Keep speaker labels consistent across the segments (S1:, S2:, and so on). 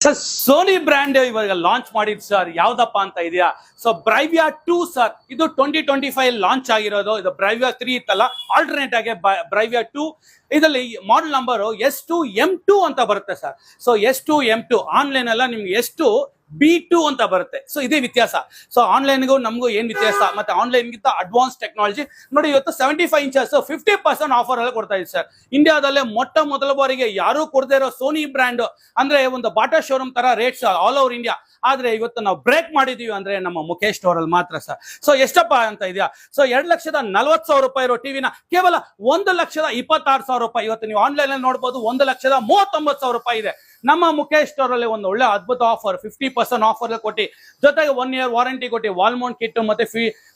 S1: Sir Sony brand ಇವಾಗ launch ಮಾಡಿದ್ sir ಯಾವ್ದಪ್ಪ ಅಂತ ಇದೆಯಾ. ಸೊ ಬ್ರೈವಿಯಾ 2 ಸರ್, ಇದು 2025 ಲಾಂಚ್ ಆಗಿರೋದು. ಇದು ಬ್ರೈವಿಯಾ 3 ಇತ್ತಲ್ಲ, ಆಲ್ಟರ್ನೇಟ್ ಆಗಿ ಬ್ರೈವಿಯಾ 2. ಇದರಲ್ಲಿ ಮಾಡೆಲ್ ನಂಬರ್ S2M2 ಅಂತ ಬರುತ್ತೆ ಸರ್. ಸೊ S2M2 ಆನ್ಲೈನ್ ಎಲ್ಲ ನಿಮ್ಗೆ S2 B2 ಅಂತ ಬರುತ್ತೆ. ಸೊ ಇದೇ ವ್ಯತ್ಯಾಸ. ಸೊ ಆನ್ಲೈನ್ಗೂ ನಮಗೂ ಏನ್ ವ್ಯತ್ಯಾಸ, ಮತ್ತೆ ಆನ್ಲೈನ್ ಗಿಂತ ಅಡ್ವಾನ್ಸ್ ಟೆಕ್ನಾಲಜಿ ನೋಡಿ. ಇವತ್ತು 75 ಇಂಚಸ್ 50% ಆಫರ್ ಅಲ್ಲಿ ಕೊಡ್ತಾ ಇದೆ ಸರ್. ಇಂಡಿಯಾದಲ್ಲೇ ಮೊದಲ ಬಾರಿಗೆ ಯಾರು ಕೊಡದೇ ಇರೋ ಸೋನಿ ಬ್ರ್ಯಾಂಡ್ ಅಂದ್ರೆ ಒಂದು ಬಾಟಾ ಶೋರೂಮ್ ತರ ರೇಟ್ಸ್ ಆಲ್ ಓವರ್ ಇಂಡಿಯಾ. ಆದ್ರೆ ಇವತ್ತು ನಾವು ಬ್ರೇಕ್ ಮಾಡಿದೀವಿ ಅಂದ್ರೆ ನಮ್ಮ ಮುಖೇಶ್ ಸ್ಟೋರ್ ಅಲ್ಲಿ ಮಾತ್ರ ಸರ್. ಸೊ ಎಷ್ಟಪ್ಪ ಅಂತ ಇದೆಯಾ. ಸೊ 2,40,000 ರೂಪಾಯಿ ಇರೋ ಟಿವಿನ ಕೇವಲ 1,26,000 ರೂಪಾಯಿ. ಇವತ್ತು ನೀವು ಆನ್ಲೈನ್ ಅಲ್ಲಿ ನೋಡಬಹುದು 1,39,000 ರೂಪಾಯಿ ಇದೆ. ನಮ್ಮ ಮುಖೇಶ್ ಸ್ಟೋರ್ ಅಲ್ಲಿ ಒಂದು ಒಳ್ಳೆ ಅದ್ಭುತ ಆಫರ್ 50% ಆಫರ್ ಕೊಟ್ಟು, ಜೊತೆಗೆ 1 year ವಾರಂಟಿ ಕೊಟ್ಟು ವಾಲ್ ಮೌಂಟ್ ಕಿಟ್ ಮತ್ತೆ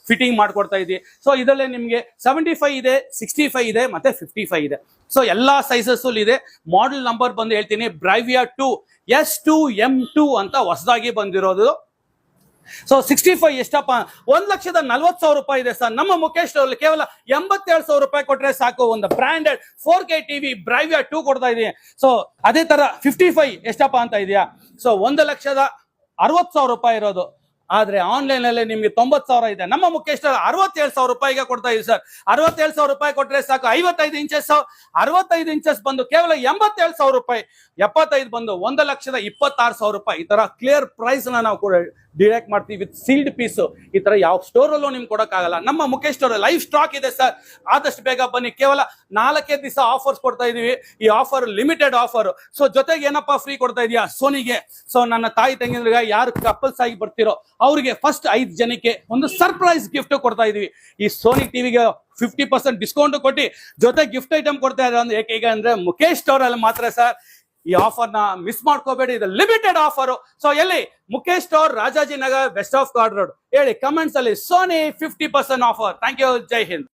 S1: ಫಿಟ್ಟಿಂಗ್ ಮಾಡ್ಕೊಡ್ತಾ ಇದೀವಿ. ಸೊ ಇದರಲ್ಲಿ ನಿಮ್ಗೆ 75 ಇದೆ, 65 ಇದೆ, ಮತ್ತೆ 55 ಇದೆ. ಸೊ ಎಲ್ಲಾ ಸೈಜಸ್ ಇದೆ. ಮಾಡೆಲ್ ನಂಬರ್ ಬಂದು ಹೇಳ್ತೀನಿ, ಬ್ರೈವಿಯಾ 2 S2M2 ಅಂತ ಹೊಸದಾಗಿ ಬಂದಿರೋದು. ಸೊ 65 ಎಷ್ಟಪ್ಪ, 1,40,000 ರೂಪಾಯಿ ಇದೆ ಸರ್. ನಮ್ಮ ಮುಖೇಶ್ ಅಲ್ಲಿ ಕೇವಲ 87,000 ರೂಪಾಯಿ ಕೊಟ್ರೆ ಸಾಕು. ಒಂದು ಬ್ರಾಂಡೆಡ್ 4K ಟಿವಿ ಬ್ರೈವಿಯಾ 2 ಕೊಡ್ತಾ ಇದೀವಿ. ಸೊ ಅದೇ ತರ 55 ಎಷ್ಟಪ್ಪ ಅಂತ ಇದೆಯಾ. ಸೊ 1,60,000 ರೂಪಾಯಿ ಇರೋದು. ಆದ್ರೆ ಆನ್ಲೈನ್ ಅಲ್ಲಿ ನಿಮ್ಗೆ 90,000 ಇದೆ. ನಮ್ಮ ಮುಖೇಶ್ 67,000 ರೂಪಾಯಿಗೆ ಕೊಡ್ತಾ ಇದೀವಿ ಸರ್. 67,000 ರೂಪಾಯಿ ಕೊಟ್ರೆ ಸಾಕು. 65 ಇಂಚಸ್ ಬಂದು ಕೇವಲ 87,000 ರೂಪಾಯಿ. 75 ಬಂದು 1,26,000 ರೂಪಾಯಿ. ಈ ತರ ಕ್ಲಿಯರ್ ಪ್ರೈಸ್ ನಾವು ಡೈರೆಕ್ಟ್ ಮಾಡ್ತೀವಿ ವಿತ್ ಸೀಲ್ಡ್ ಪೀಸ್. ಈ ತರ ಯಾವ ಸ್ಟೋರ್ ಅಲ್ಲೂ ನಿಮ್ಗೆ ಕೊಡಕ್ಕಾಗಲ್ಲ. ನಮ್ಮ ಮುಖೇಶ್ ಸ್ಟೋರ್ ಲೈವ್ ಸ್ಟಾಕ್ ಇದೆ ಸರ್. ಆದಷ್ಟು ಬೇಗ ಬನ್ನಿ. ಕೇವಲ 4 ದಿವಸ ಆಫರ್ಸ್ ಕೊಡ್ತಾ ಇದೀವಿ. ಈ ಆಫರ್ ಲಿಮಿಟೆಡ್ ಆಫರ್. ಸೊ ಜೊತೆಗೆ ಏನಪ್ಪಾ ಫ್ರೀ ಕೊಡ್ತಾ ಇದೀಯಾ ಸೋನಿಗೆ. ಸೊ ನನ್ನ ತಾಯಿ ತಂಗಿದ್ರಿಗೆ ಯಾರು ಕಪಲ್ಸ್ ಆಗಿ ಬರ್ತಿರೋ ಅವ್ರಿಗೆ ಫಸ್ಟ್ 5 ಜನಕ್ಕೆ ಒಂದು ಸರ್ಪ್ರೈಸ್ ಗಿಫ್ಟ್ ಕೊಡ್ತಾ ಇದೀವಿ. ಈ ಸೋನಿ ಟಿವಿಗೆ 50% ಡಿಸ್ಕೌಂಟ್ ಕೊಟ್ಟು ಜೊತೆ ಗಿಫ್ಟ್ ಐಟಮ್ ಕೊಡ್ತಾ ಇದ್ದಾರೆ. ಏಕೆ ಅಂದ್ರೆ ಮುಖೇಶ್ ಸ್ಟೋರ್ ಅಲ್ಲಿ ಮಾತ್ರ ಸರ್. ಈ ಆಫರ್ ನ ಮಿಸ್ ಮಾಡ್ಕೋಬೇಡಿ. ಇದು ಲಿಮಿಟೆಡ್ ಆಫರ್. ಸೊ ಎಲ್ಲಿ Mukesh store, Rajajinagar, west of chord road. ಹೇಳಿ ಕಮೆಂಟ್ಸ್ ಅಲ್ಲಿ Sony 50% offer. Thank you. Jai Hind.